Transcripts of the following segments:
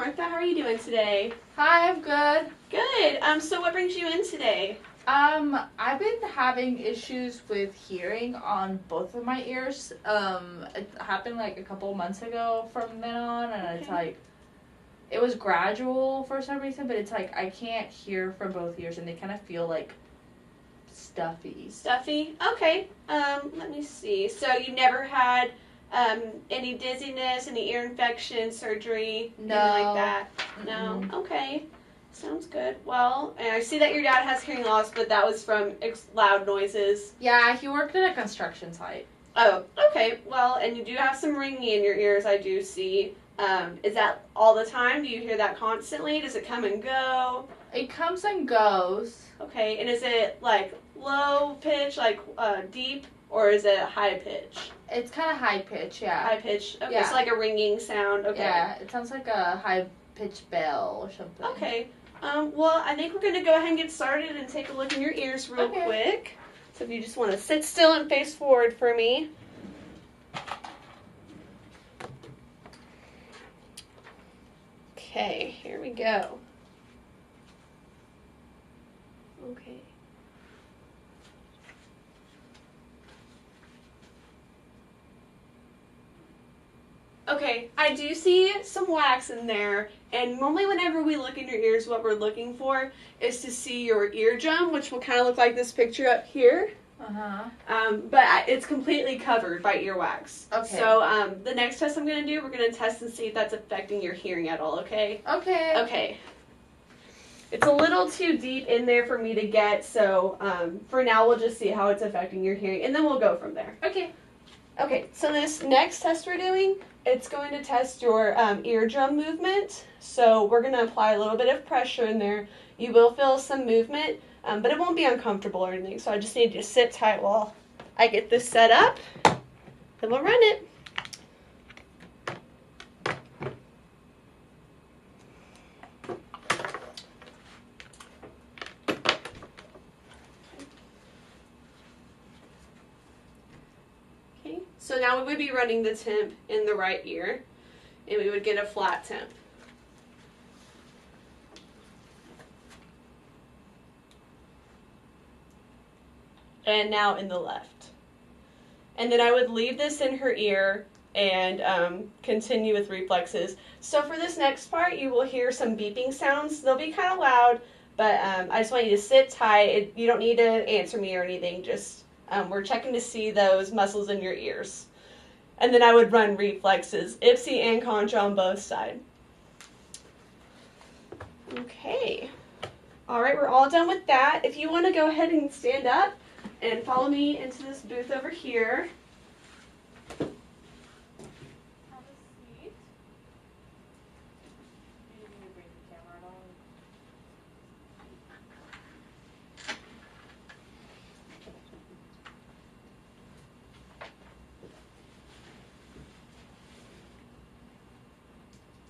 Martha. How are you doing today? Hi, I'm good. Good. So what brings you in today? I've been having issues with hearing on both of my ears. It happened like a couple months ago from then on, and it's like, it was gradual for some reason, but it's like I can't hear from both ears, and they kind of feel like stuffy. Stuffy? Okay. Let me see. So you've never had any dizziness, any ear infection, surgery, anything like that? No? Mm-mm. Okay. Sounds good. Well, and I see that your dad has hearing loss, but that was from loud noises. Yeah, he worked at a construction site. Oh, okay. Well, and you do have some ringing in your ears, I do see. Is that all the time? Do you hear that constantly? Does it come and go? It comes and goes. Okay, and is it like low pitch, like deep, or is it high pitch? It's kind of high pitch, yeah. High pitch. Okay, Yeah. so like a ringing sound. Okay. Yeah, it sounds like a high pitched bell or something. Okay. Well, I think we're going to go ahead and get started and take a look in your ears real quick. So if you just want to sit still and face forward for me. Okay, here we go. Okay. Okay, I do see some wax in there, and normally whenever we look in your ears, what we're looking for is to see your eardrum, which will kind of look like this picture up here. But it's completely covered by earwax. Okay. So the next test I'm going to do, we're going to test and see if that's affecting your hearing at all, okay? Okay. Okay. It's a little too deep in there for me to get, so for now we'll just see how it's affecting your hearing, and then we'll go from there. Okay. Okay, so this next test we're doing, it's going to test your eardrum movement. So we're going to apply a little bit of pressure in there. You will feel some movement, but it won't be uncomfortable or anything. So I just need you to sit tight while I get this set up, and we'll run it. So now we would be running the temp in the right ear, and we would get a flat temp. And now in the left. And then I would leave this in her ear and continue with reflexes. So for this next part, you will hear some beeping sounds. They'll be kind of loud, but I just want you to sit tight. You don't need to answer me or anything, just we're checking to see those muscles in your ears. And then I would run reflexes, IPSI and contra on both sides. Okay. All right, we're all done with that. If you want to go ahead and stand up and follow me into this booth over here. Have a seat. Do you need to bring the camera at all?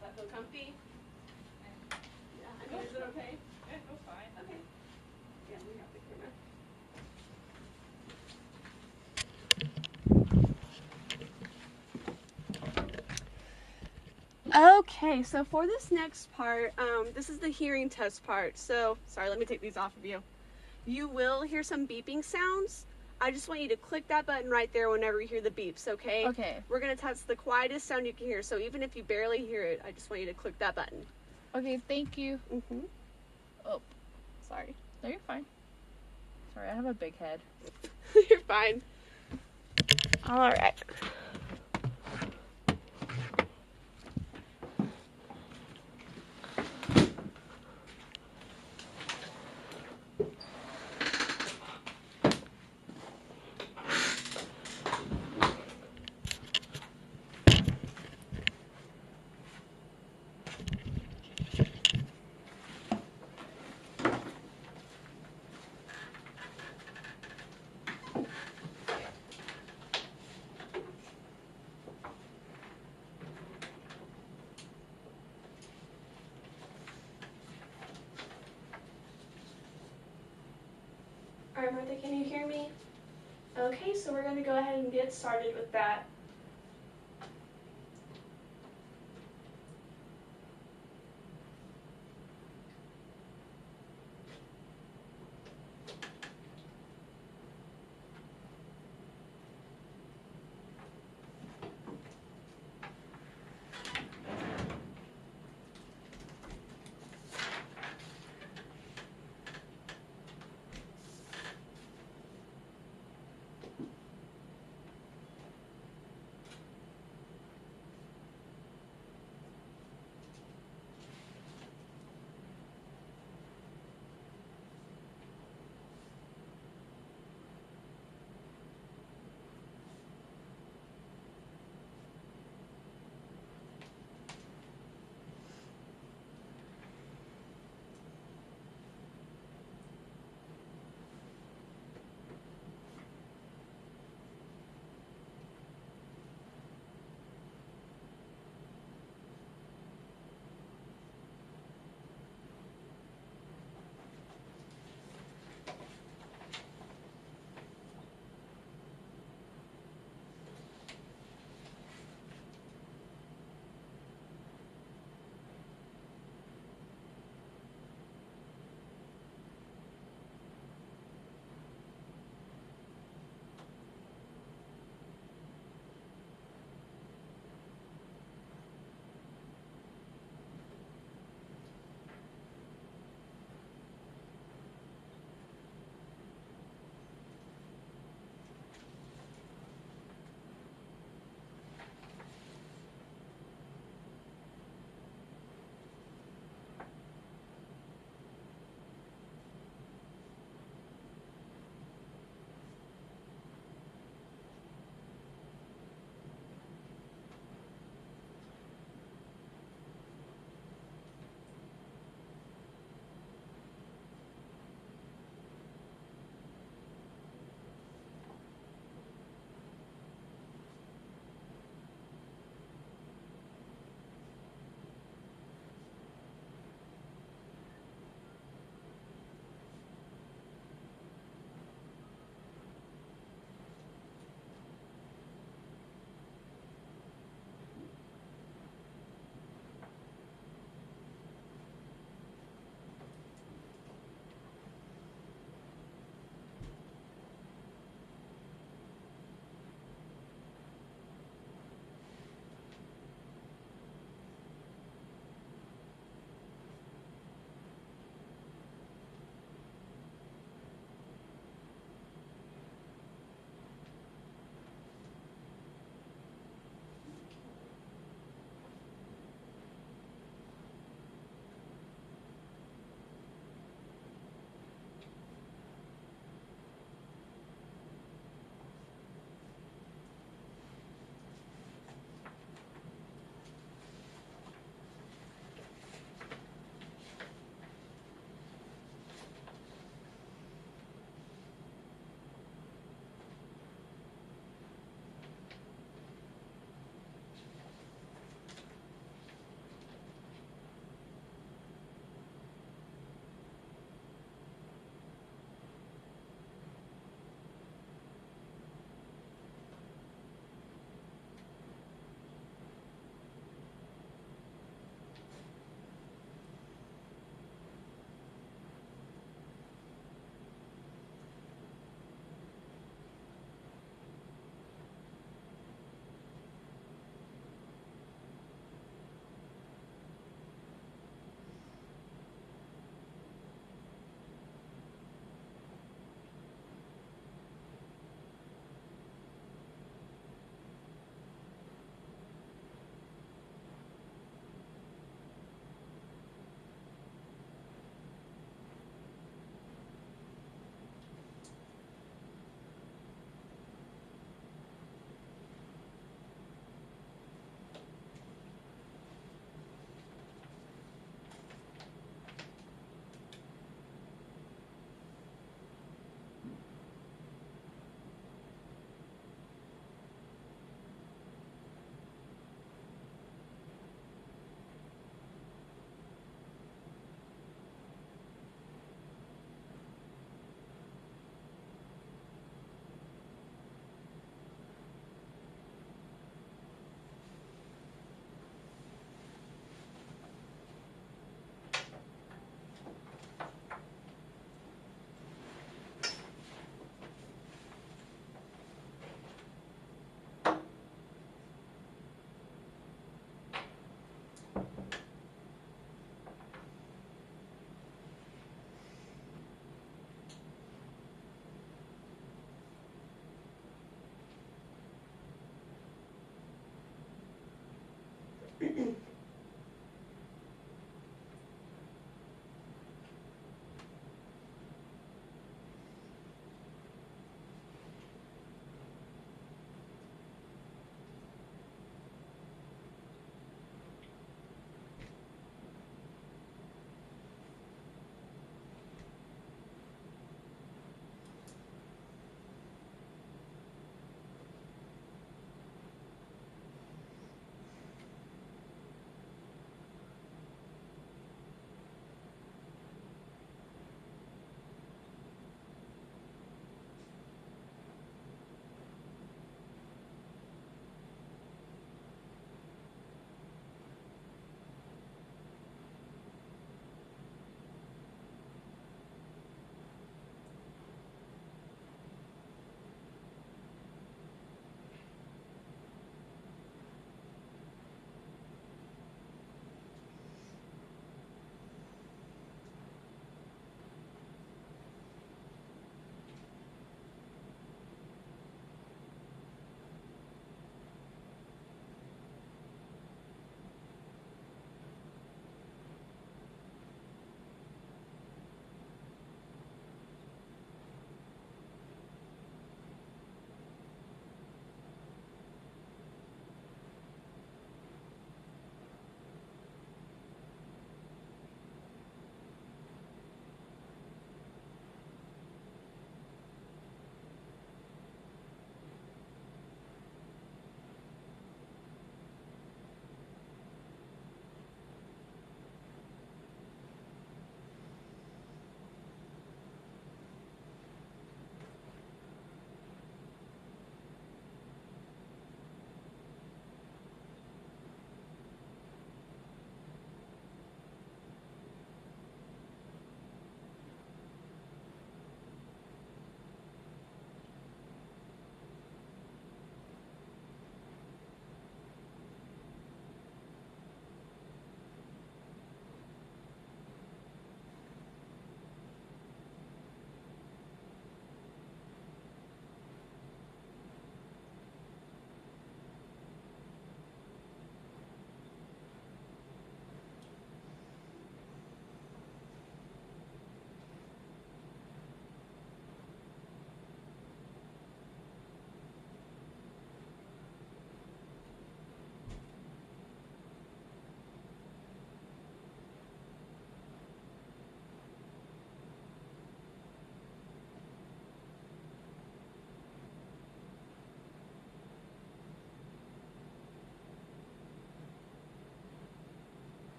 Does that feel comfy? Yeah. I mean, is it okay? Yeah, it feels fine. Okay. Yeah, we got the camera. Okay, so for this next part, this is the hearing test part. So, sorry, let me take these off of you. You will hear some beeping sounds. I just want you to click that button right there whenever you hear the beeps, okay? Okay. We're going to test the quietest sound you can hear, so even if you barely hear it, I just want you to click that button. Okay, thank you. Mm-hmm. Oh, sorry. No, you're fine. Sorry, I have a big head. You're fine. All right. All right, Martha, can you hear me? Okay, so we're going to go ahead and get started with that.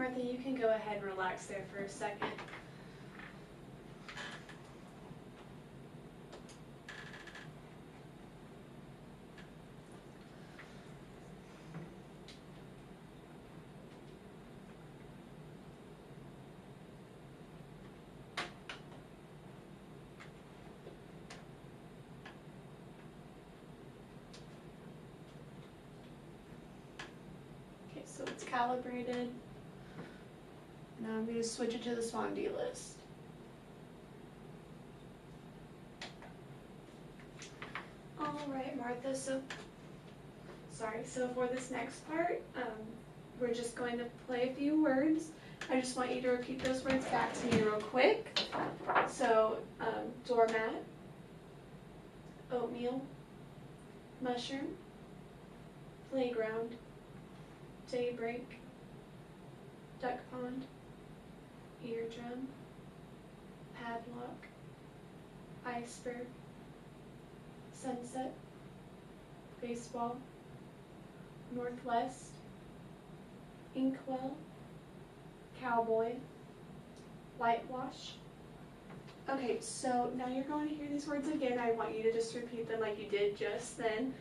Martha, you can go ahead and relax there for a second. Okay, so it's calibrated. Now I'm going to switch it to the SWAN-D list. Alright, Martha, so for this next part, we're just going to play a few words. I just want you to repeat those words back to me real quick. So, doormat, oatmeal, mushroom, playground, daybreak, duck pond, eardrum, padlock, iceberg, sunset, baseball, northwest, inkwell, cowboy, whitewash. Okay, so now you're going to hear these words again. I want you to just repeat them like you did just then,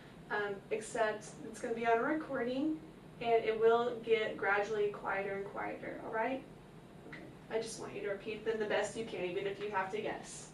except it's going to be on a recording, and it will get gradually quieter and quieter, all right? Okay. I just want you to repeat them the best you can, even if you have to guess.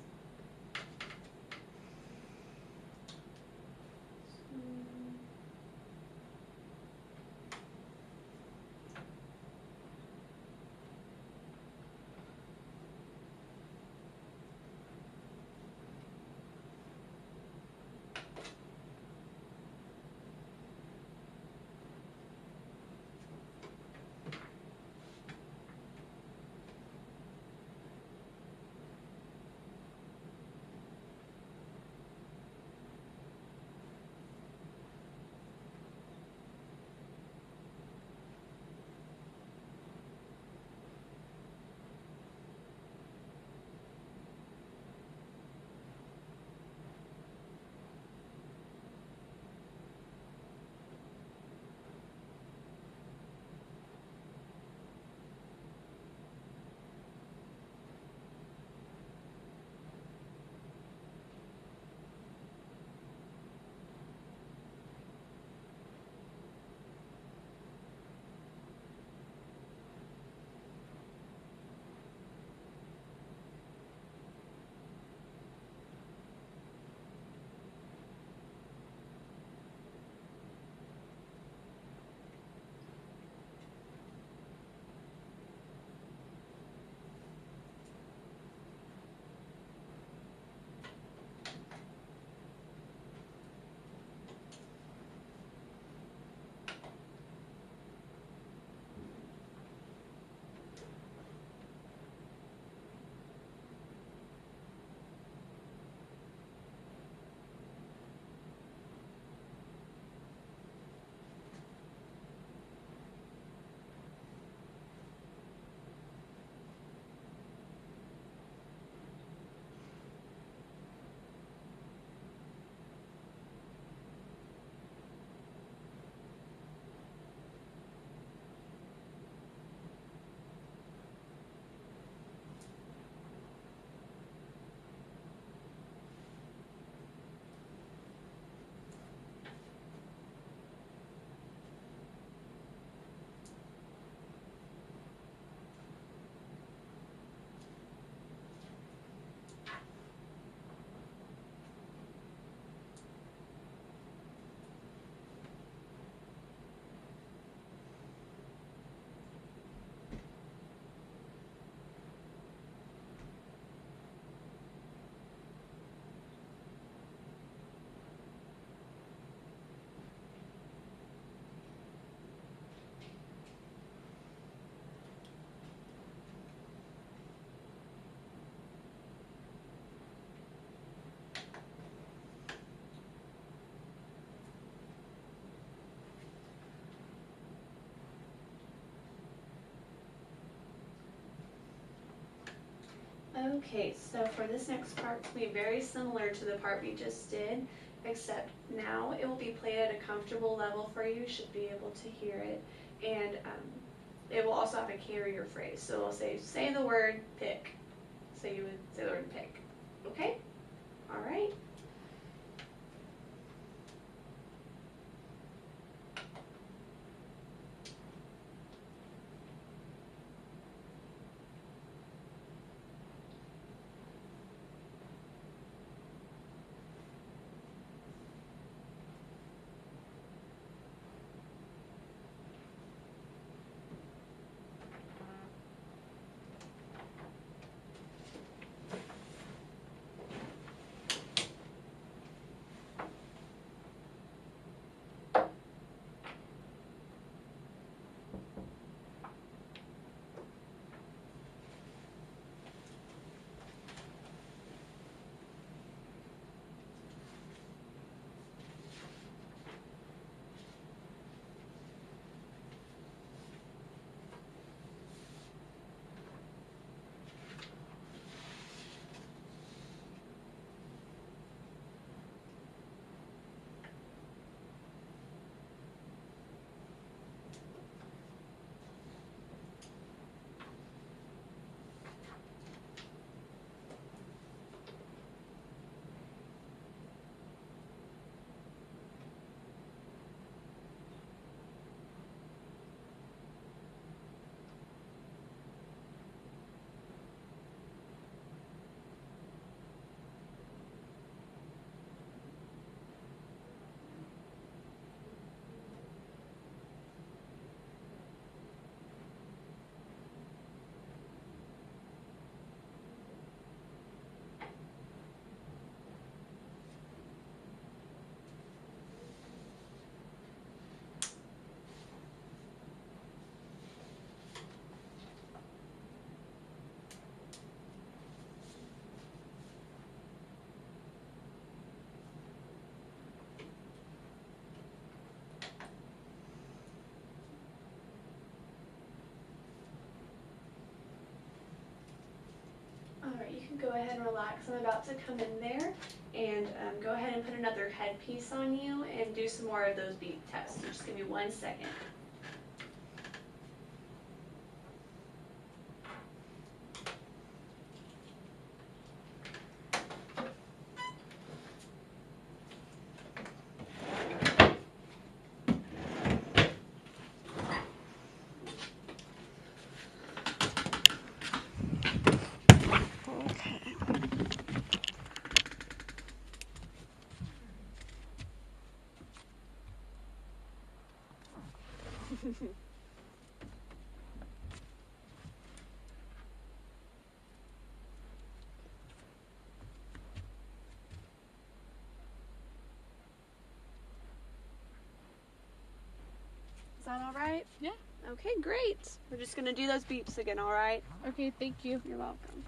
Okay, so for this next part, it's going to be very similar to the part we just did, except now it will be played at a comfortable level for you. You should be able to hear it, and it will also have a carrier phrase. So it'll say the word pick. So you would say the word pick. Okay? All right. Alright, you can go ahead and relax. I'm about to come in there and go ahead and put another headpiece on you and do some more of those beat tests. So just give me 1 second. Is that all right? Yeah. Okay, great. We're just going to do those beeps again, all right? Okay, thank you. You're welcome.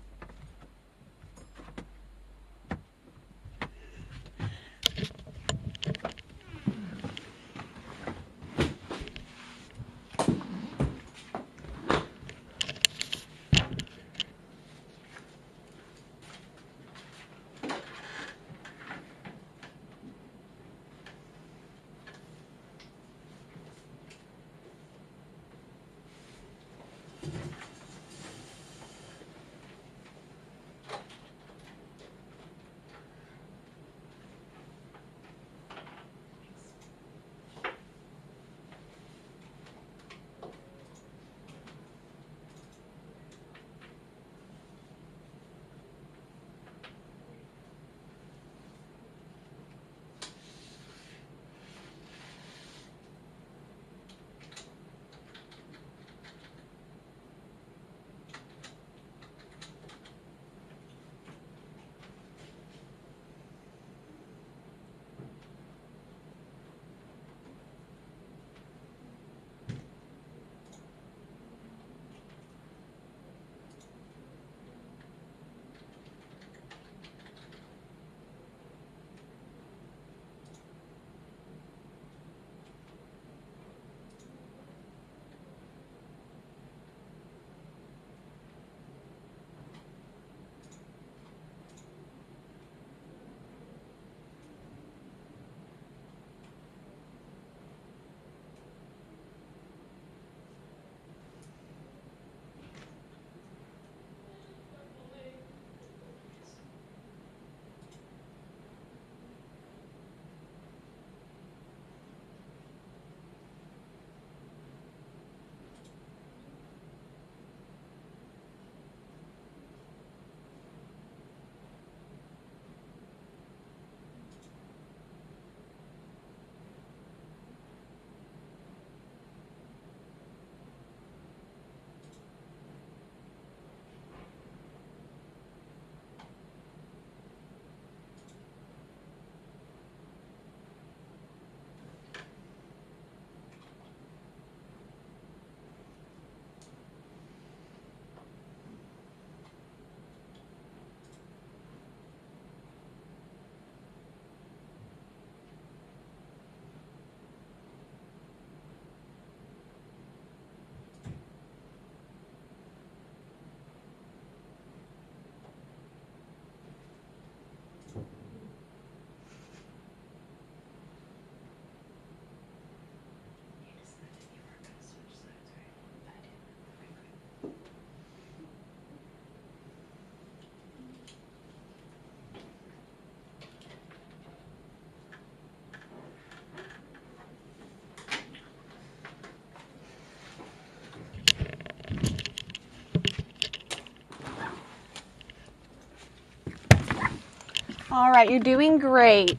All right, you're doing great.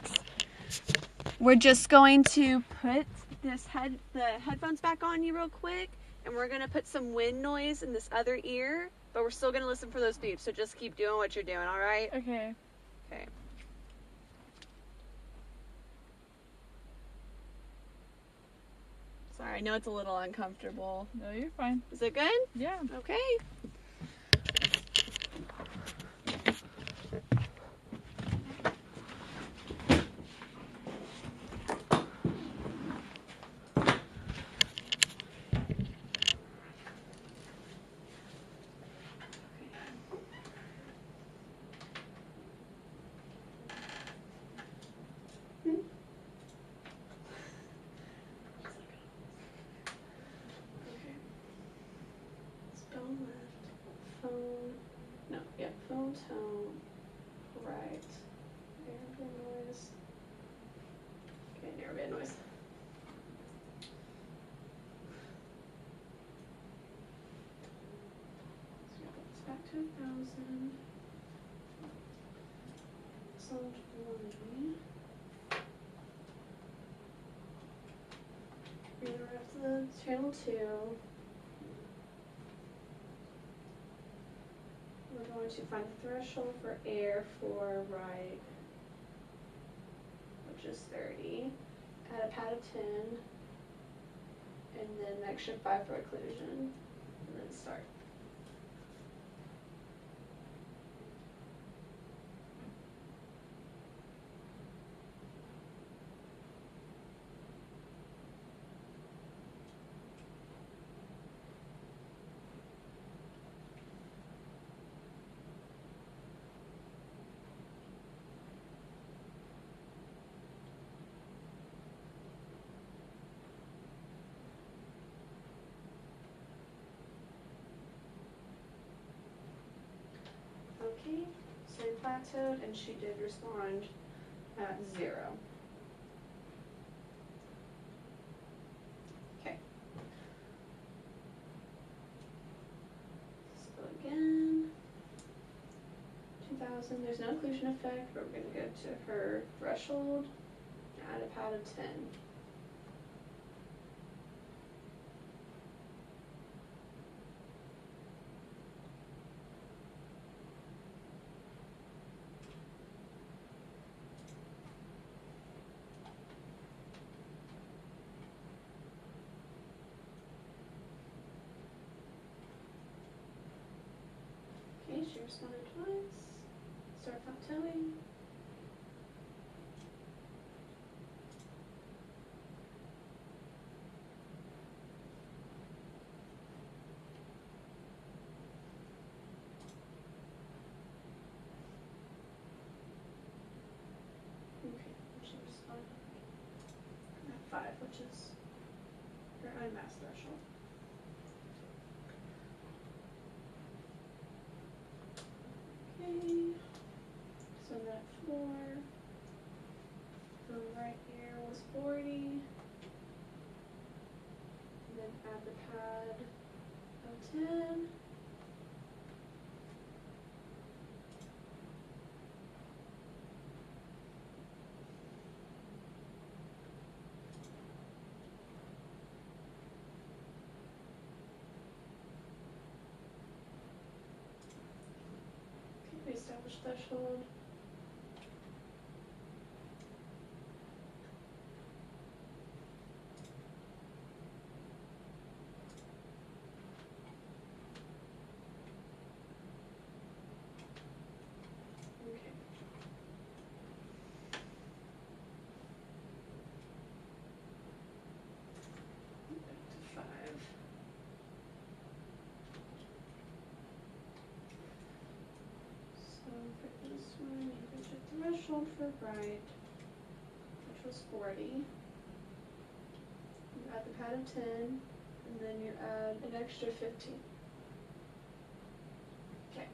We're just going to put the headphones back on you real quick, and we're going to put some wind noise in this other ear, but we're still going to listen for those beeps, so just keep doing what you're doing, all right? Okay. Okay. Sorry, I know it's a little uncomfortable. No, you're fine. Is it good? Yeah. Okay. Phone tone, right, narrowband noise, okay, narrowband noise. So we'll put this back to 1,000, sound 20. Redirect to the channel 2. We're going to find the threshold for air for right, which is 30. Add a pad of 10, and then an extra 5 for occlusion, and then start. Okay, so we plateaued, and she did respond at 0. Okay. So again, 2,000. There's no occlusion effect, but we're going to go to her threshold, add a pad of 10. Okay, she responded twice. Start plateauing. Okay, she responded at 5, which is her unmasked threshold. Okay, so that 4. The right ear was 40. And then add the pad of 10. Okay, reestablish threshold. Okay. Back to 5. So for this one, you reach a threshold for right, which was 40. You add the pad of 10, and then you add an extra 15. Okay.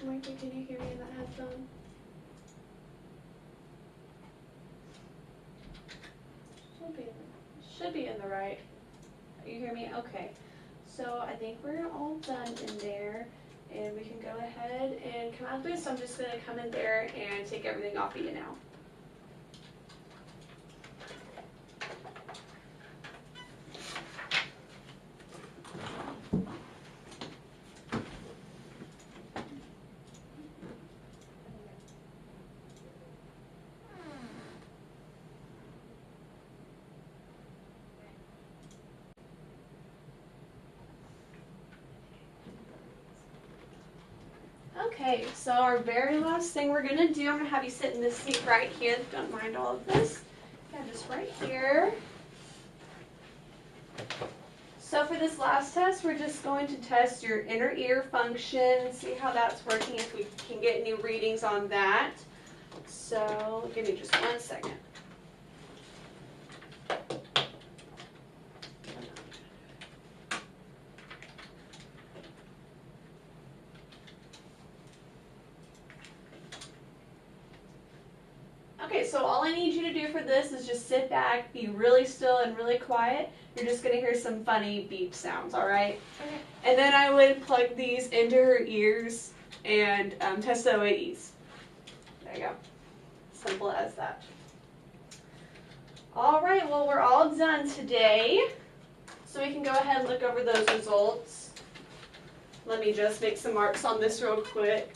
Michael, can you hear me in that headphone? Should be in the right. You hear me? Okay. So I think we're all done in there, and we can go ahead and come out this. So I'm just going to come in there and take everything off of you now. Okay, so our very last thing we're gonna do, I'm gonna have you sit in this seat right here. Don't mind all of this. Yeah, just right here. So for this last test, we're just going to test your inner ear function, see how that's working, if we can get any readings on that. So give me just 1 second. Okay, so all I need you to do for this is just sit back, be really still and really quiet. You're just going to hear some funny beep sounds, all right? Okay. And then I would plug these into her ears and test the OAEs. There you go. Simple as that. All right, well, we're all done today. So we can go ahead and look over those results. Let me just make some marks on this real quick.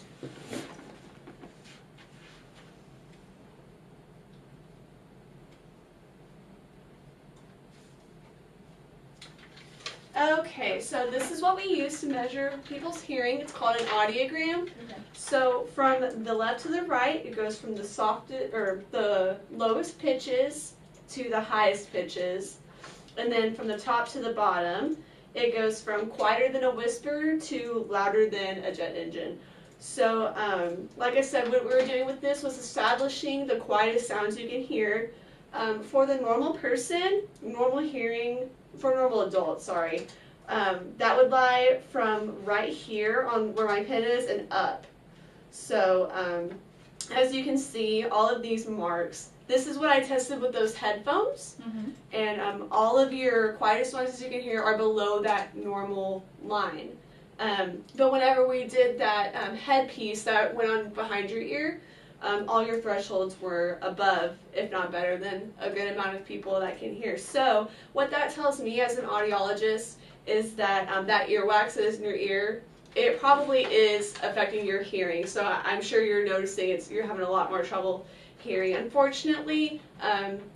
Okay, so this is what we use to measure people's hearing. It's called an audiogram. Okay. So from the left to the right, it goes from the softest or the lowest pitches to the highest pitches, and then from the top to the bottom, it goes from quieter than a whisper to louder than a jet engine. So, like I said, what we were doing with this was establishing the quietest sounds you can hear. For the normal person, normal hearing. For normal adults, sorry, that would lie from right here on where my pen is and up. So as you can see, all of these marks, this is what I tested with those headphones, and all of your quietest noises you can hear are below that normal line. But whenever we did that headpiece that went on behind your ear, all your thresholds were above, if not better than a good amount of people that can hear. So what that tells me as an audiologist is that that earwax that is in your ear, it probably is affecting your hearing. So I'm sure you're noticing you're having a lot more trouble hearing. Unfortunately,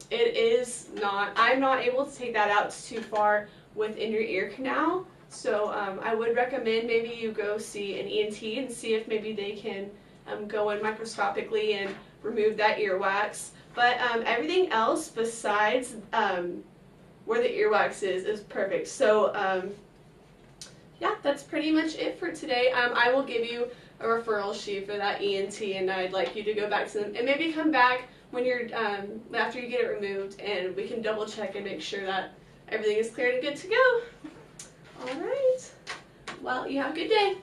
it is not, I'm not able to take that out too far within your ear canal. So I would recommend maybe you go see an ENT and see if maybe they can go in microscopically and remove that earwax. But everything else besides where the earwax is perfect. So yeah, that's pretty much it for today. I will give you a referral sheet for that ENT, and I'd like you to go back to them and maybe come back when you're after you get it removed, and we can double check and make sure that everything is cleared and good to go. All right. Well, you have a good day.